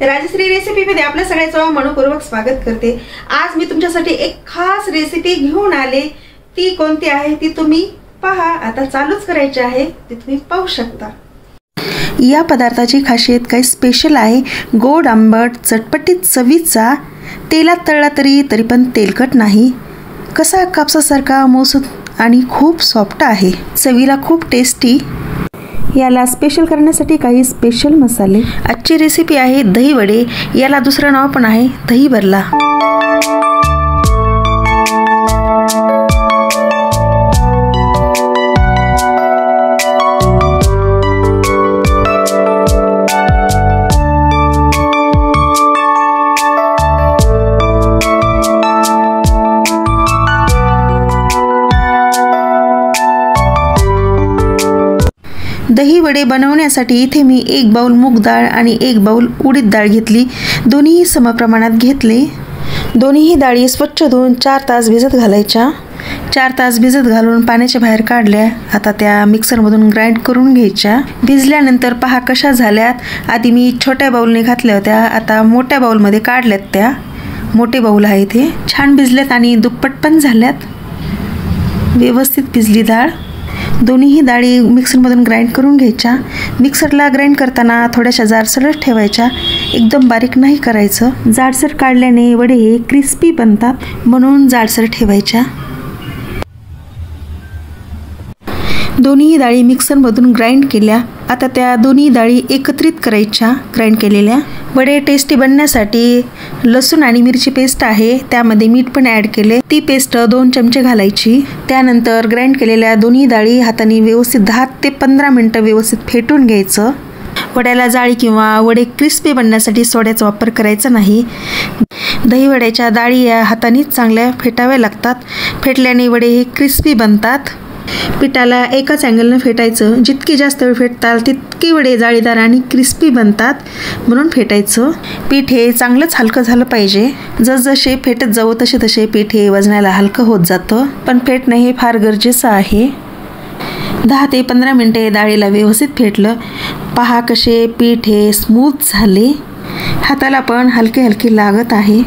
राजश्री रेसिपीमध्ये आपल्या सगळ्यांचं मनपूर्वक स्वागत करते। आज मी तुमच्यासाठी एक खास रेसिपी घेऊन आले। ती कोणती आहे ती तुम्ही पहा। आता चालूच करायची आहे, ती तुम्ही पाहू शकता। या पदार्थाची खासियत काही स्पेशल आहे। गोड आंबट चटपटीत चवीचा, तेलात तळला तरी पण तेलकट नाही, कसा कापसासारखा मऊसूत आणि खूप सॉफ्ट आहे, चवीला खूप टेस्टी। याला स्पेशल करण्यासाठी काही स्पेशल मसाले। आजची रेसिपी आहे दही वडे। याला दुसरं नाव पण आहे दही भरला। दही वडे बनवण्यासाठी इथे मी 1 बाउल मूग डाळ आणि 1 बाउल उडीद डाळ घेतली। दोन्ही समप्रमाणात घेतले। दोन्ही डाळी स्वच्छ धुवून 4 तास भिजत घालायच्या। 4 तास भिजत घालून पाण्याच्या बाहेर काढल्या। आता त्या मिक्सरमधून ग्राइंड करून घ्यायच्या। भिजल्यानंतर पहा कशा झाल्यात। आधी मी छोट्या बाउलने घातल्या होत्या, आता मोठ्या बाउलमध्ये काढल्यात। त्या मोठे बाउल आहे ते छान भिजल्यात आणि दुप्पट पण झाल्यात। व्यवस्थित भिजली डाळ। दोन्ही डाळी मिक्सरमधून ग्राइंड करून घ्यायच्या। मिक्सरला ग्राइंड करताना थोड्याशा जाडसरच ठेवायच्या, एकदम बारीक नाही करायचं। जाडसर काढल्याने वडे हे क्रिस्पी बनतात, म्हणून जाडसर ठेवायच्या। दोन्ही डाळी मिक्सरमधून ग्राइंड केल्या। आता त्या दोन्ही डाळी एकत्रित करायच्या ग्राइंड केलेल्या। वडे टेस्टी बनण्यासाठी लसूण आणि मिरची पेस्ट आहे, त्यामध्ये मीठ पण ॲड केले। ती पेस्ट 2 चमचे घालायची। त्यानंतर ग्राइंड केलेल्या दोन्ही डाळी हाताने व्यवस्थित 10 ते 15 मिनिटं व्यवस्थित फेटून घ्यायचं। वड्याला जाळी किंवा वडे क्रिस्पी बनण्यासाठी सोड्याचा वापर करायचा नाही। दही वड्याच्या डाळी या हातानेच चांगल्या फेटाव्या लागतात, फेटल्याने वडे हे क्रिस्पी बनतात। पिठाला एकाच अँगलने फेटायचं, जितकी जास्त वेळ फेटताल तितकी वडे जाळीदार आणि क्रिस्पी बनतात, म्हणून फेटायचं। पीठ हे चांगलंच हलकं झालं पाहिजे। जसजसे फेटत जावं तसे पीठ हे वजनाला हलकं होत जातं, पण फेटणं हे फार गरजेचं आहे। 10 ते 15 मिनिटे डाळीला व्यवस्थित फेटलं। पहा कसे पीठ हे स्मूथ झाले, हाताला पण हलके हलके लागत आहे।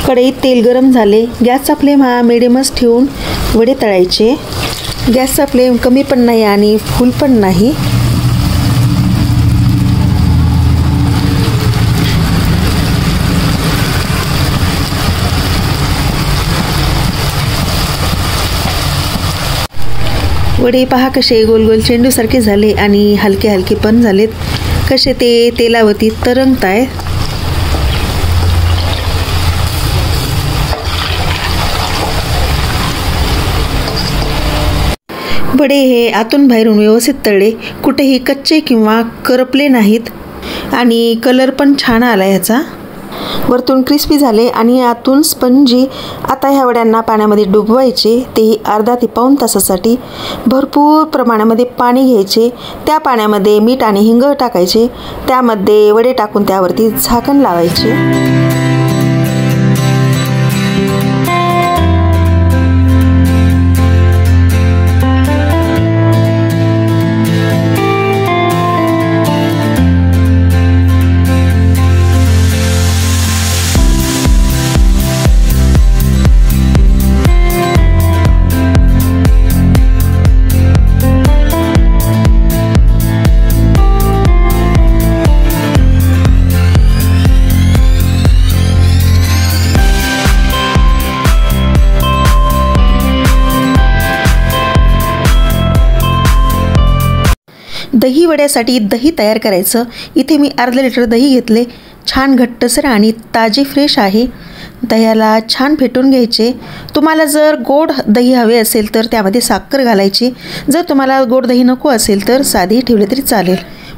कढईत तेल गरम झाले। गॅसचा फ्लेम हा मिडियमच ठेवून वडे तळायचे। गॅसचा फ्लेम कमी पण नाही आणि फुल पण नाही। वडे पहा कसे गोल गोल चेंडूसारखे झाले आणि हलके हलके पण झालेत, कसे ते तेलावरती तरंगतायत। वडे हे आतून बाहेरून व्यवस्थित तळले, कुठेही कच्चे किंवा करपले नाहीत आणि कलर पण छान आला ह्याचा। वरतून क्रिस्पी झाले आणि आतून स्पंजी। आता ह्या वड्यांना पाण्यामध्ये डुबवायचे, तेही अर्धा ते पाऊण तासासाठी। भरपूर प्रमाणामध्ये पाणी घ्यायचे, त्या पाण्यामध्ये मीठ आणि हिंग टाकायचे, त्यामध्ये वडे टाकून त्यावरती झाकण लावायचे। दही वड्यासाठी दही तयार करायचं। इथे मी अर्धा लिटर दही घेतले, छान घट्टसर आणि ताजे फ्रेश आहे। दह्याला छान फेटून घ्यायचे। तुम्हाला जर गोड दही हवे असेल तर त्यामध्ये साखर घालायची, जर तुम्हाला गोड दही नको असेल तर साधी ठेवले तरी चालेल।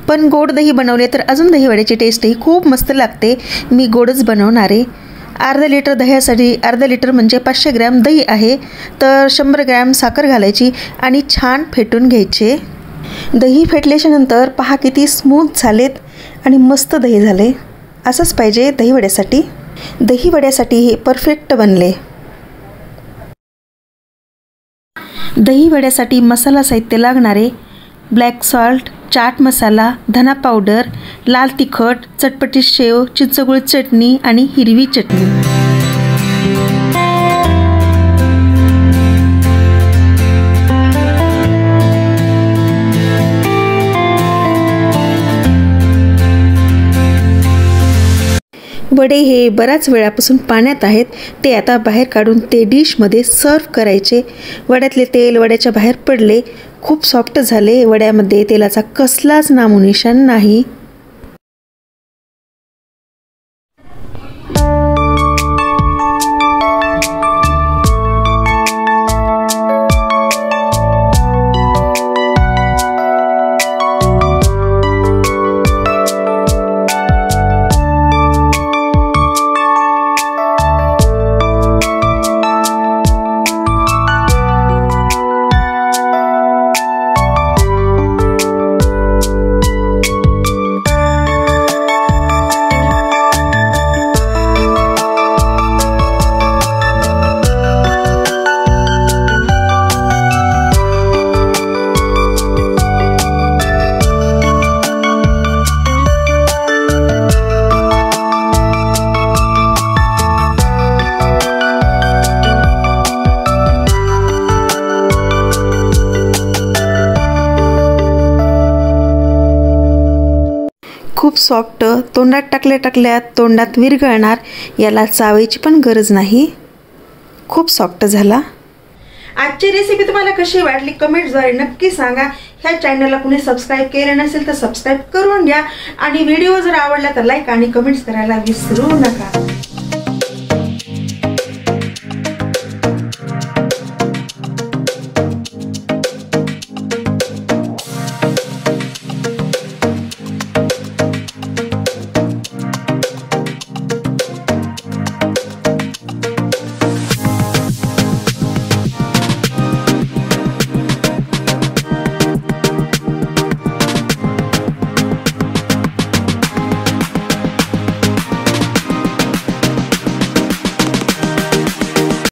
पण गोड दही बनवले तर अजून दही वड्याची टेस्टही खूप मस्त लागते। मी गोडच बनवणार आहे। अर्धा लिटर दह्यासाठी अर्धा लिटर म्हणजे 500 ग्रॅम दही आहे, तर 100 ग्रॅम साखर घालायची आणि छान फेटून घ्यायचे। दही फेटल्याच्या नंतर पहा किती स्मूथ झालेत आणि मस्त दही झाले। असंच पाहिजे दही वड्यासाठी। दही वड्यासाठी हे परफेक्ट बनले। दही वड्यासाठी मसाला साहित्य लागणारे ब्लॅक सॉल्ट, चाट मसाला, धना पावडर, लाल तिखट, चटपटीत शेव, चिंचगूळ चटणी आणि हिरवी चटणी। वडे हे बराच वेळापासून पाण्यात आहेत, ते आता बाहेर काढून ते डिशमध्ये सर्व करायचे। वड्यातले तेल वड्याच्या बाहेर पडले, खूप सॉफ्ट झाले। वड्यामध्ये तेलाचा कसलाच नामोनिशाण नाही। खूप सॉफ्ट, तोंडात टाकल्या तोंडात विरघळणार, याला चावायची पण गरज नाही। खूप सॉफ्ट झाला। आजची रेसिपी तुम्हाला कशी वाटली कमेंट्सद्वारे नक्की सांगा। ह्या चॅनलला कुणी सबस्क्राईब केलं नसेल तर सबस्क्राईब करून घ्या आणि व्हिडिओ जर आवडला तर लाईक आणि कमेंट्स करायला विसरू नका।